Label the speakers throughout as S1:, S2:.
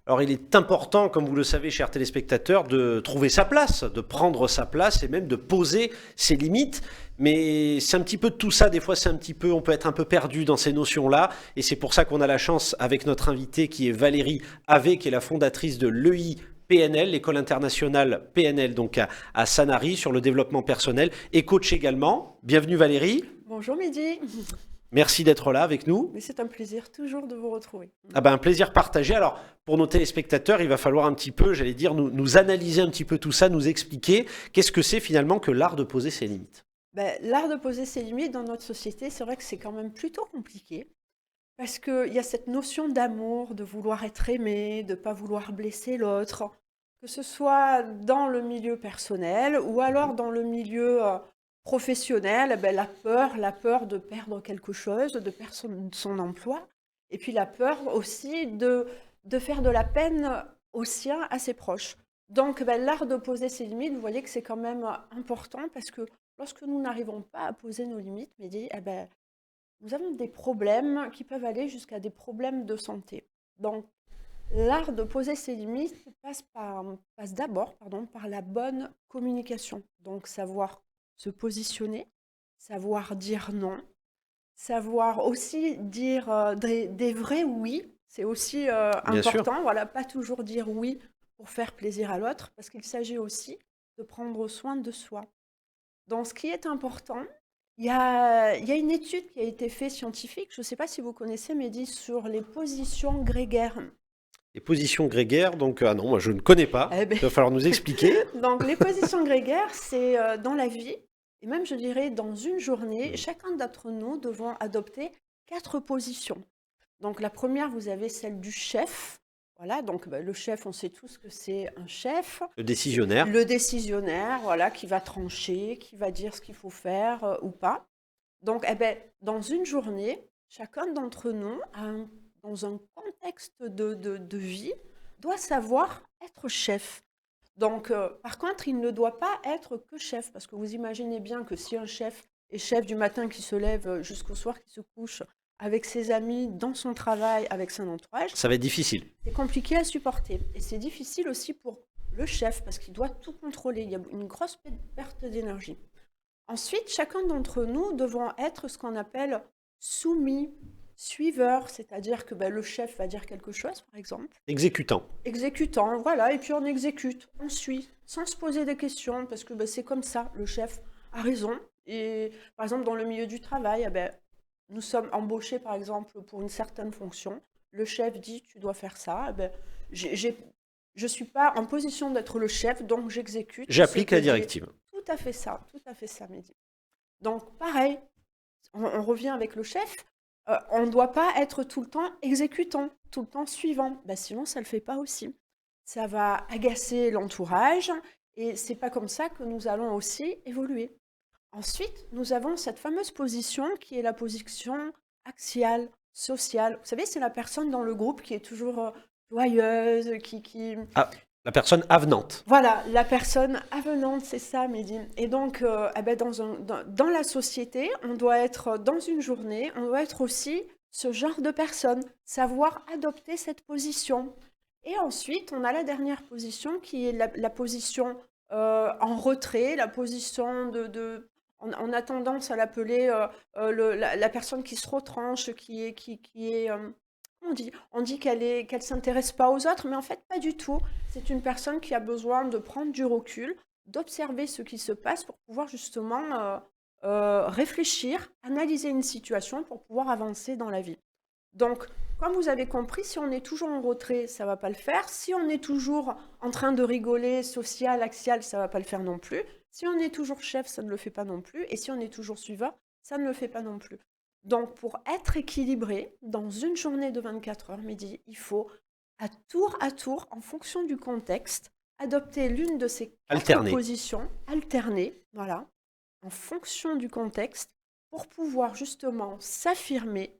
S1: Alors il est important, comme vous le savez, chers téléspectateurs, de trouver sa place, de prendre sa place et même de poser ses limites. Mais c'est un petit peu de tout ça, des fois c'est un petit peu, on peut être un peu perdu dans ces notions-là. Et c'est pour ça qu'on a la chance avec notre invitée qui est Valérie Havé, qui est la fondatrice de l'EI PNL, l'école internationale PNL, donc à Sanary, sur le développement personnel, et coach également. Bienvenue Valérie,
S2: Bonjour Midi,
S1: merci d'être là avec nous.
S2: mais c'est un plaisir toujours de vous retrouver.
S1: Ah ben, un plaisir partagé. Alors, pour nos téléspectateurs, il va falloir un petit peu, j'allais dire, nous analyser un petit peu tout ça, nous expliquer qu'est-ce que c'est finalement que l'art de poser ses limites.
S2: L'art de poser ses limites dans notre société, c'est vrai que c'est quand même plutôt compliqué, parce qu'il y a cette notion d'amour, de vouloir être aimé, de ne pas vouloir blesser l'autre, que ce soit dans le milieu personnel ou alors dans le milieu professionnel, la peur de perdre quelque chose, de perdre son emploi, et puis la peur aussi de faire de la peine aux siens, à ses proches. Donc l'art de poser ses limites, vous voyez que c'est quand même important parce que lorsque nous n'arrivons pas à poser nos limites, Mehdi, nous avons des problèmes qui peuvent aller jusqu'à des problèmes de santé. Donc, l'art de poser ses limites passe d'abord par la bonne communication. Donc, savoir se positionner, savoir dire non, savoir aussi dire des vrais oui. C'est aussi
S1: Bien sûr.
S2: important. Voilà, pas toujours dire oui pour faire plaisir à l'autre, parce qu'il s'agit aussi de prendre soin de soi. Donc, ce qui est important, il y a une étude qui a été faite scientifique, je ne sais pas si vous connaissez, Mehdi, sur les positions grégaires.
S1: Les positions grégaires, donc, ah non, moi je ne connais pas.
S2: Eh ben,
S1: Il va falloir nous expliquer.
S2: donc, les positions grégaires, c'est dans la vie, et même je dirais dans une journée, chacun d'entre nous devons adopter 4 positions. Donc, la première, vous avez celle du chef. Voilà, donc le chef, on sait tous que c'est un chef.
S1: Le
S2: C'est
S1: décisionnaire.
S2: le décisionnaire, voilà, qui va trancher, qui va dire ce qu'il faut faire ou pas. Donc, dans une journée, chacun d'entre nous, dans un contexte de vie, doit savoir être chef. Donc, par contre, il ne doit pas être que chef, parce que vous imaginez bien que si un chef est chef du matin qui se lève jusqu'au soir qui se couche, avec ses amis, dans son travail, avec son entourage,
S1: Ça va être difficile.
S2: c'est compliqué à supporter. Et c'est difficile aussi pour le chef, parce qu'il doit tout contrôler. Il y a une grosse perte d'énergie. Ensuite, chacun d'entre nous devons être ce qu'on appelle soumis, suiveur, c'est-à-dire que le chef va dire quelque chose, par exemple.
S1: Exécutant.
S2: Exécutant, voilà, et puis on exécute, on suit, sans se poser des questions, parce que c'est comme ça, le chef a raison. Et par exemple, dans le milieu du travail, nous sommes embauchés, par exemple, pour une certaine fonction. Le chef dit, tu dois faire ça. Je ne suis pas en position d'être le chef, donc j'exécute ce
S1: J'applique
S2: que
S1: la
S2: dit.
S1: directive.
S2: Tout à fait ça, Mehdi. Donc, pareil, on revient avec le chef. On ne doit pas être tout le temps exécutant, tout le temps suivant. Sinon, ça ne le fait pas aussi. Ça va agacer l'entourage et c'est pas comme ça que nous allons aussi évoluer. Ensuite, nous avons cette fameuse position qui est la position axiale, sociale. Vous savez, c'est la personne dans le groupe qui est toujours joyeuse,
S1: Ah, la personne avenante.
S2: voilà, la personne avenante, c'est ça, Mehdi. Et donc, dans la société, on doit être, dans une journée, on doit être aussi ce genre de personne, savoir adopter cette position. Et ensuite, on a la dernière position qui est la position en retrait, la position on a tendance à l'appeler la personne qui se retranche, on dit qu'elle s'intéresse pas aux autres, mais en fait, pas du tout. C'est une personne qui a besoin de prendre du recul, d'observer ce qui se passe pour pouvoir justement réfléchir, analyser une situation pour pouvoir avancer dans la vie. Donc, comme vous avez compris, si on est toujours en retrait, ça ne va pas le faire. Si on est toujours en train de rigoler, social, axial, ça ne va pas le faire non plus. Si on est toujours chef, ça ne le fait pas non plus. Et si on est toujours suiveur, ça ne le fait pas non plus. Donc, pour être équilibré, dans une journée de 24 heures, Mehdi, il faut, à tour, en fonction du contexte, adopter l'une de ces 4
S1: Alterné.
S2: positions, alterner, voilà, en fonction du contexte, pour pouvoir justement s'affirmer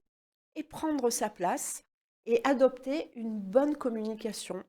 S2: et prendre sa place et adopter une bonne communication.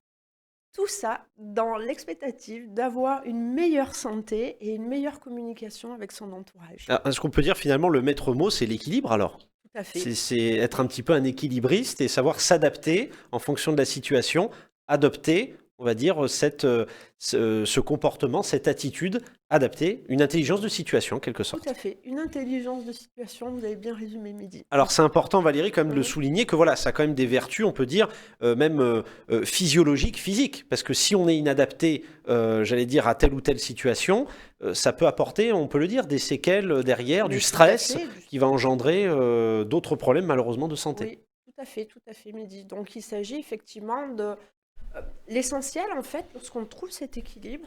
S2: Tout ça dans l'expectative d'avoir une meilleure santé et une meilleure communication avec son entourage.
S1: Ah, est-ce qu'on peut dire finalement le maître mot, c'est l'équilibre alors?
S2: Tout à fait.
S1: C'est être un petit peu un équilibriste et savoir s'adapter en fonction de la situation adopter, on va dire, ce comportement, cette attitude adaptée, une intelligence de situation, en quelque
S2: Tout
S1: sorte.
S2: à fait. Une intelligence de situation, vous avez bien résumé, Mehdi.
S1: Alors c'est important, Valérie, quand même de le
S2: Oui.
S1: souligner que voilà, ça a quand même des vertus, on peut dire, même physiologiques, physiques. Parce que si on est inadapté, j'allais dire, à telle ou telle situation, ça peut apporter, on peut le dire, des séquelles derrière,
S2: Mais
S1: du
S2: tout à
S1: stress
S2: fait,
S1: qui va engendrer d'autres problèmes malheureusement de santé.
S2: oui, tout à fait, Mehdi. Donc il s'agit effectivement de... L'essentiel, en fait, lorsqu'on trouve cet équilibre,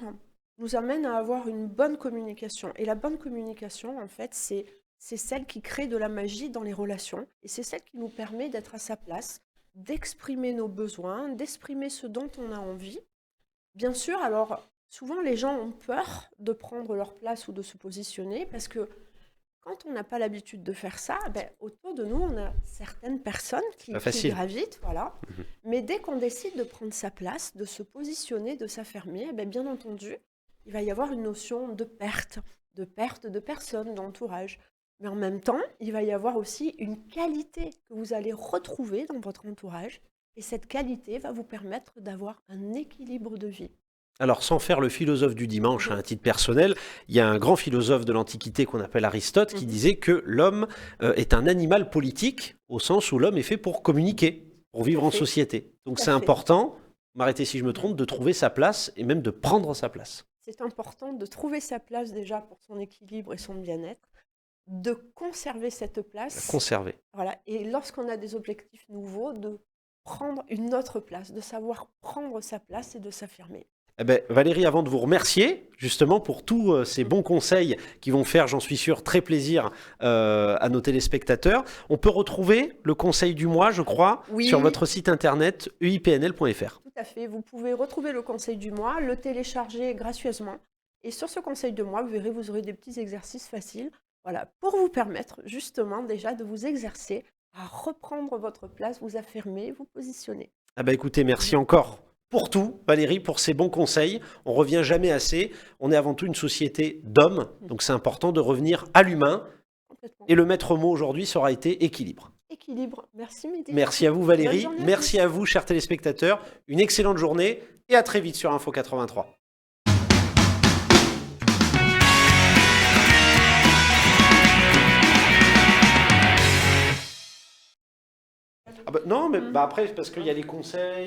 S2: nous amène à avoir une bonne communication. Et la bonne communication, en fait, c'est celle qui crée de la magie dans les relations. Et c'est celle qui nous permet d'être à sa place, d'exprimer nos besoins, d'exprimer ce dont on a envie. Bien sûr, alors, souvent les gens ont peur de prendre leur place ou de se positionner parce que quand on n'a pas l'habitude de faire ça, autour de nous, on a certaines personnes qui gravitent, voilà. Mais dès qu'on décide de prendre sa place, de se positionner, de s'affirmer, bien entendu, il va y avoir une notion de perte de personnes, d'entourage. Mais en même temps, il va y avoir aussi une qualité que vous allez retrouver dans votre entourage. Et cette qualité va vous permettre d'avoir un équilibre de vie.
S1: Alors, sans faire le philosophe du dimanche à un titre personnel, il y a un grand philosophe de l'Antiquité qu'on appelle Aristote qui disait que l'homme est un animal politique au sens où l'homme est fait pour communiquer, pour vivre en société. Donc c'est important, m'arrêtez si je me trompe, de trouver sa place et même de prendre sa place.
S2: C'est important de trouver sa place déjà pour son équilibre et son bien-être, de conserver cette place.
S1: Conserver.
S2: Voilà. Et lorsqu'on a des objectifs nouveaux, de prendre une autre place, de savoir prendre sa place et de s'affirmer.
S1: Eh ben, Valérie, avant de vous remercier justement pour tous ces bons conseils qui vont faire, j'en suis sûr, très plaisir à nos téléspectateurs, on peut retrouver le conseil du mois, je crois, sur votre site internet uipnl.fr.
S2: Tout à fait, vous pouvez retrouver le conseil du mois, le télécharger gracieusement. Et sur ce conseil de mois, vous verrez, vous aurez des petits exercices faciles, voilà, pour vous permettre justement déjà de vous exercer à reprendre votre place, vous affirmer, vous positionner.
S1: Ah ben écoutez, merci encore pour tout, Valérie, pour ces bons conseils. On ne revient jamais assez. On est avant tout une société d'hommes, donc c'est important de revenir à l'humain. Et le maître mot aujourd'hui, ça aura été équilibre.
S2: Équilibre. Merci, Mehdi.
S1: Merci à vous, Valérie. Merci à vous, chers téléspectateurs. Une excellente journée et à très vite sur Info 83. Ah bah, non, mais après, parce qu'il y a les conseils.